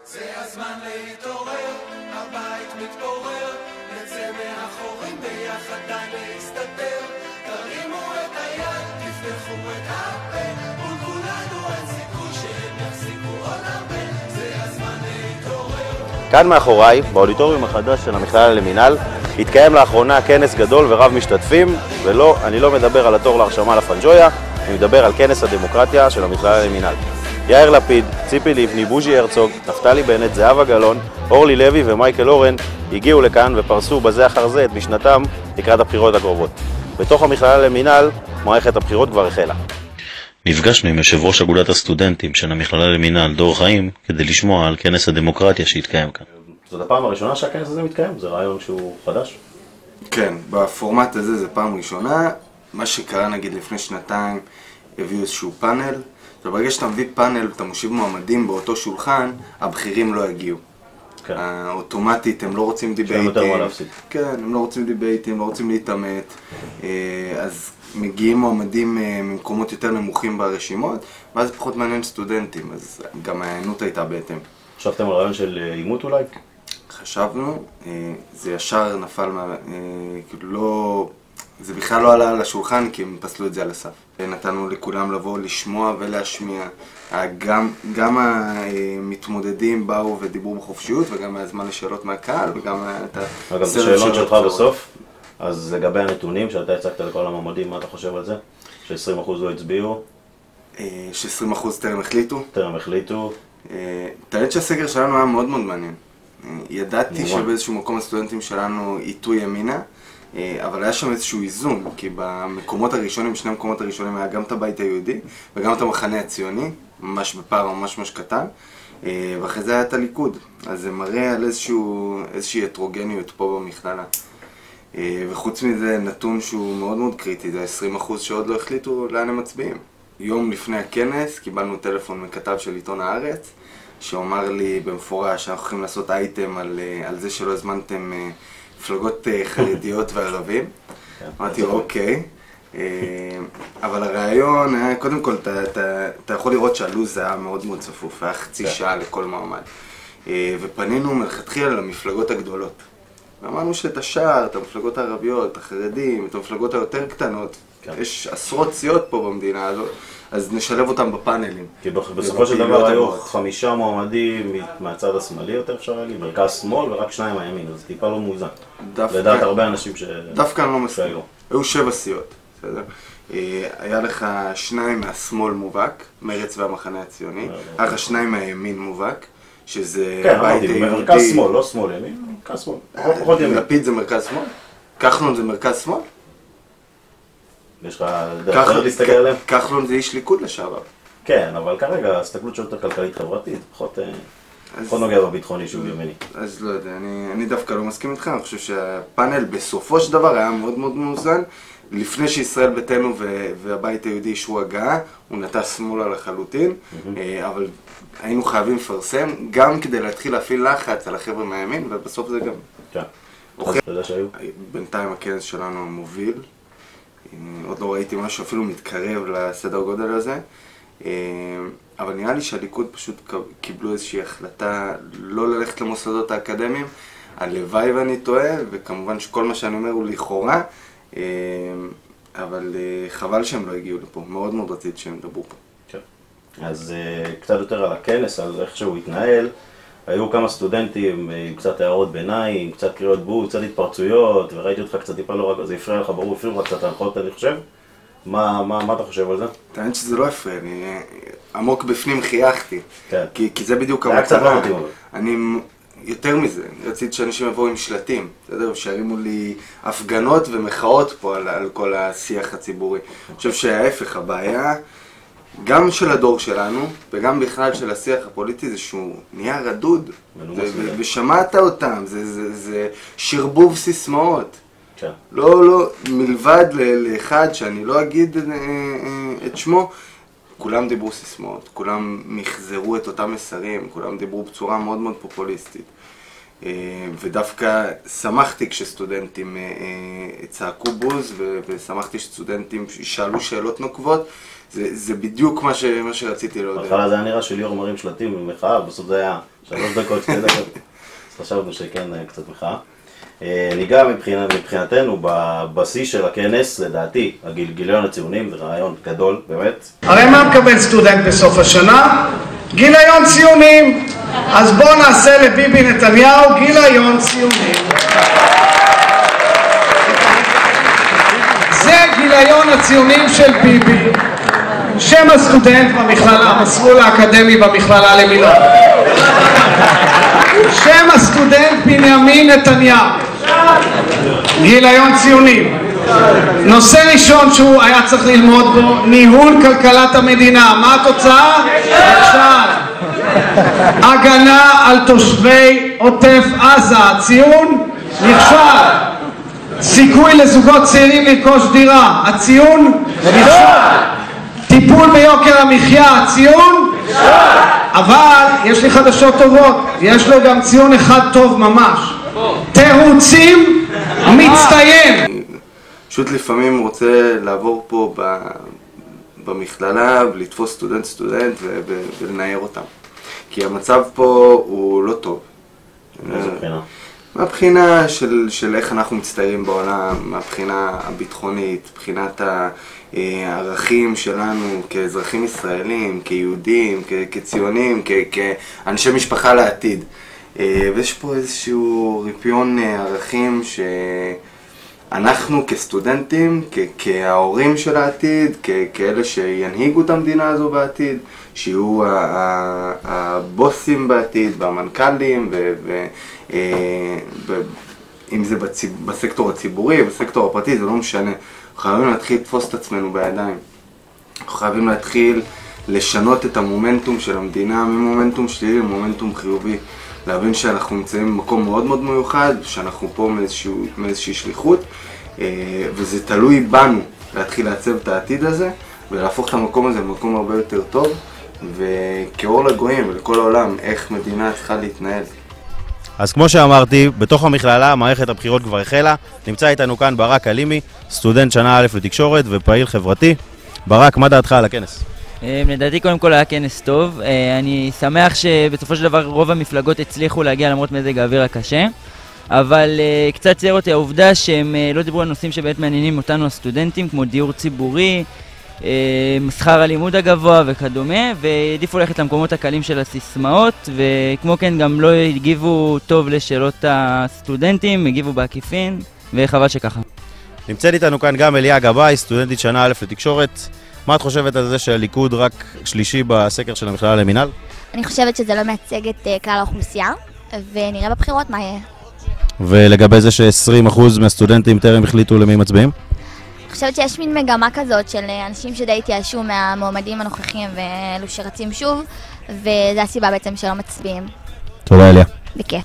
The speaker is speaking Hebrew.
זה הזמן להתעורר, הבית מתפורר, נצא מהחורים ביחד די להסתתר, תרימו את היד, תפתחו את הפה, מול כולנו אין סיכוי שהם יחזיקו עוד הרבה, זה הזמן להתעורר. כאן מאחוריי, באודיטוריום החדש של המכללה למינהל, התקיים לאחרונה כנס גדול ורב משתתפים, ולא, אני לא מדבר על התור להרשמה לפנג'ויה, אני מדבר על כנס הדמוקרטיה של המכללה למינהל. יאיר לפיד, ציפי לבני, בוז'י הרצוג, נפתלי בנט, זהבה גלאון, אורלי לוי ומייקל אורן הגיעו לכאן ופרסו בזה אחר זה את משנתם לקראת הבחירות הקרובות. בתוך המכללה למינהל, מערכת הבחירות כבר החלה. נפגשנו עם יושב ראש אגודת הסטודנטים של המכללה למינהל, דור חיים, כדי לשמוע על כנס הדמוקרטיה שהתקיים כאן. זאת הפעם הראשונה שהכנס הזה מתקיים? זה רעיון שהוא חדש? כן, בפורמט הזה זה פעם ראשונה. מה שקרה נגיד לפני שנתיים, הביאו איזשהו פאנל. ברגע שאתה מביא פאנל ואתה מושיב מועמדים באותו שולחן, הבכירים לא יגיעו. כן. אוטומטית הם לא רוצים דיבייטים. יותר מה להפסיד. כן, הם לא רוצים דיבייטים, לא רוצים להתאמת. אז מגיעים מועמדים ממקומות יותר נמוכים ברשימות, ואז פחות מעניין סטודנטים, אז גם העיינות הייתה בהתאם. חשבתם על רעיון של עימות אולי? חשבנו, זה ישר נפל, כאילו לא, זה בכלל לא עלה על השולחן כי הם פסלו את זה על הסף. נתנו לכולם לבוא לשמוע ולהשמיע, גם המתמודדים באו ודיברו בחופשיות וגם היה זמן לשאלות מהקהל וגם את אגב, זה שאלות שלך בסוף, אז לגבי הנתונים שאתה הצגת לכל המועמדים, מה אתה חושב על זה? ש-20% לא הצביעו? ש-20% טרם החליטו? טרם החליטו. האמת שהסקר שלנו היה מאוד מאוד מעניין. ידעתי שבאיזשהו מקום הסטודנטים שלנו איתו ימינה, אבל היה שם איזשהו איזון, כי במקומות הראשונים, שני המקומות הראשונים היה גם את הבית היהודי וגם את המחנה הציוני, ממש בפער ממש קטן, ואחרי זה היה את הליכוד. אז זה מראה על איזושהי הטרוגניות פה במכללה. וחוץ מזה נתון שהוא מאוד מאוד קריטי, זה 20% שעוד לא החליטו לאן הם מצביעים. יום לפני הכנס קיבלנו טלפון מכתב של עיתון הארץ, שאומר לי במפורש שאנחנו הולכים לעשות אייטם על זה שלא הזמנתם מפלגות חרדיות וערבים. אמרתי, אוקיי. אבל הרעיון היה, קודם כל, אתה יכול לראות שהלו"ז היה מאוד מאוד צפוף, היה חצי שעה לכל מעמד. ופנינו מלכתחילה למפלגות הגדולות. ואמרנו שאת השאר, את המפלגות הערביות, את החרדים, את המפלגות היותר קטנות, יש עשרות סיעות פה במדינה הזאת, אז נשלב אותם בפאנלים. כי בסופו של דבר היו 5 מועמדים מהצד השמאלי יותר אפשר להגיד, מרכז שמאל ורק 2 מהימין, אז טיפה לא מאוזן. לדעת הרבה אנשים דווקא אני לא מסכים. היו 7 סיעות, בסדר? היה לך 2 מהשמאל מובהק, מרץ והמחנה הציוני, היה לך 2 מהימין מובהק, שזה הבית היהודי. מרכז שמאל, לא שמאל ימין, מרכז שמאל. לפיד זה מרכז שמאל? כחלון זה מרכז שמאל? יש לך דרך להסתכל עליהם? כחלון זה איש ליכוד לשעבר. כן, אבל כרגע הסתכלות יותר כלכלית חברתית, פחות נוגע בביטחוני שהוא ימיני. אז לא יודע, אני דווקא לא מסכים איתך, אני חושב שהפאנל בסופו של דבר היה מאוד מאוד מאוזן. לפני שישראל ביתנו והבית היהודי אישרו הגעה, הוא נטע שמאלה לחלוטין, אבל היינו חייבים לפרסם, גם כדי להתחיל להפעיל לחץ על החבר'ה מהימין, ובסוף זה גם. כן. אז אתה יודע שהיו? בינתיים הכנס שלנו המוביל, עוד לא ראיתי משהו אפילו מתקרב לסדר גודל הזה, אבל נראה לי שהליכוד פשוט קיבלו איזושהי החלטה לא ללכת למוסדות האקדמיים, הלוואי ואני טועה, וכמובן שכל מה שאני אומר הוא לכאורה, אבל חבל שהם לא הגיעו לפה, מאוד מאוד רציתי שהם ידברו פה. אז קצת יותר על הכנס, על איך שהוא התנהל. היו כמה סטודנטים עם קצת הערות ביניים, קצת קריאות בוז, קצת התפרצויות, וראיתי אותך קצת טיפה לא רק, זה הפריע לך, ברור, הפריעו לך קצת ההנחות, אני חושב. מה אתה חושב על זה? טענת שזה לא הפריע, אני עמוק בפנים חייכתי, כי זה בדיוק המטרה. היה קצת לא מתאים אבל. אני יותר מזה, רציתי שאנשים יבואו עם שלטים, שירימו לי הפגנות ומחאות פה על כל השיח הציבורי. אני חושב שההפך, הבעיה גם של הדור שלנו וגם בכלל של השיח הפוליטי זה שהוא נהיה רדוד ושמעת אותם, זה שרבוב סיסמאות. לא, מלבד לאחד שאני לא אגיד את שמו, כולם דיברו סיסמאות, כולם מחזרו את אותם מסרים, כולם דיברו בצורה מאוד מאוד פופוליסטית. ודווקא שמחתי כשסטודנטים צעקו בוז, ושמחתי שסטודנטים שאלו שאלות נוקבות. זה בדיוק מה שרציתי להודע. בהתחלה זה היה נראה שליאור מרים שלטים במחאה, בסוף זה היה 3 דקות, 2 דקות. אז חשבנו שכן קצת מחאה. ניגע מבחינתנו בשיא של הכנס, לדעתי, גיליון הציונים, זה רעיון גדול, באמת. הרי מה מקבל סטודנט בסוף השנה? גיליון ציונים. אז בואו נעשה לביבי נתניהו גיליון ציונים. זה גיליון הציונים של ביבי. שם הסטודנט במכללה, המסלול האקדמי במכללה למילון. שם הסטודנט בנימין נתניהו. גיליון ציונים. נושא ראשון שהוא היה צריך ללמוד בו, ניהול כלכלת המדינה. מה התוצאה? נכשל. הגנה על תושבי עוטף עזה. הציון? נכשל. סיכוי לזוגות צעירים לרכוש דירה. הציון? נכשל. טיפול ביוקר המחיה. הציון? אבל יש לי חדשות טובות, יש לו גם ציון אחד טוב ממש. תירוצים מצטיין. פשוט לפעמים רוצה לעבור פה במכללה ולתפוס סטודנט ולנער אותם. כי המצב פה הוא לא טוב. מאיזה בחינה? מהבחינה של איך אנחנו מצטיירים בעולם, מהבחינה הביטחונית, מבחינת הערכים שלנו כאזרחים ישראלים, כיהודים, כציונים, כאנשי משפחה לעתיד. ויש פה איזשהו ריפיון ערכים שאנחנו כסטודנטים, כההורים של העתיד, כאלה שינהיגו את המדינה הזו בעתיד, שיהיו הבוסים בעתיד, והמנכ"לים, אם זה בסקטור הציבורי, בסקטור הפרטי, זה לא משנה. אנחנו חייבים להתחיל לתפוס את עצמנו בידיים. אנחנו חייבים להתחיל לשנות את המומנטום של המדינה ממומנטום שלילי למומנטום חיובי. להבין שאנחנו נמצאים במקום מאוד מאוד מיוחד, שאנחנו פה מאיזושהי שליחות, וזה תלוי בנו להתחיל לעצב את העתיד הזה, ולהפוך את המקום הזה למקום הרבה יותר טוב, וכאור לגויים ולכל העולם, איך מדינה צריכה להתנהל. אז כמו שאמרתי, בתוך המכללה, מערכת הבחירות כבר החלה. נמצא איתנו כאן ברק אלימי, סטודנט שנה א' לתקשורת ופעיל חברתי. ברק, מה דעתך על הכנס? לדעתי קודם כל היה כנס טוב. אני שמח שבסופו של דבר רוב המפלגות הצליחו להגיע למרות מזג האוויר הקשה. אבל קצת צייר אותי העובדה שהם לא דיברו על נושאים שבאמת מעניינים אותנו הסטודנטים, כמו דיור ציבורי, שכר הלימוד הגבוה וכדומה, והעדיפו ללכת למקומות הקלים של הסיסמאות, וכמו כן גם לא הגיבו טוב לשאלות הסטודנטים, הגיבו בעקיפין, וחבל שככה. נמצאת איתנו כאן גם אליה גבאי, סטודנטית שנה א' לתקשורת. מה את חושבת על זה שהליכוד רק שלישי בסקר של המכללה למינהל? אני חושבת שזה לא מייצג את כלל האוכלוסייה, ונראה בבחירות מה יהיה. ולגבי זה ש20% מהסטודנטים טרם החליטו למי מצביעים? אני חושבת שיש מין מגמה כזאת של אנשים שדי התייאשו מהמועמדים הנוכחים ואלו שרצים שוב, וזו הסיבה בעצם שלא מצביעים. תודה אליה. בכיף.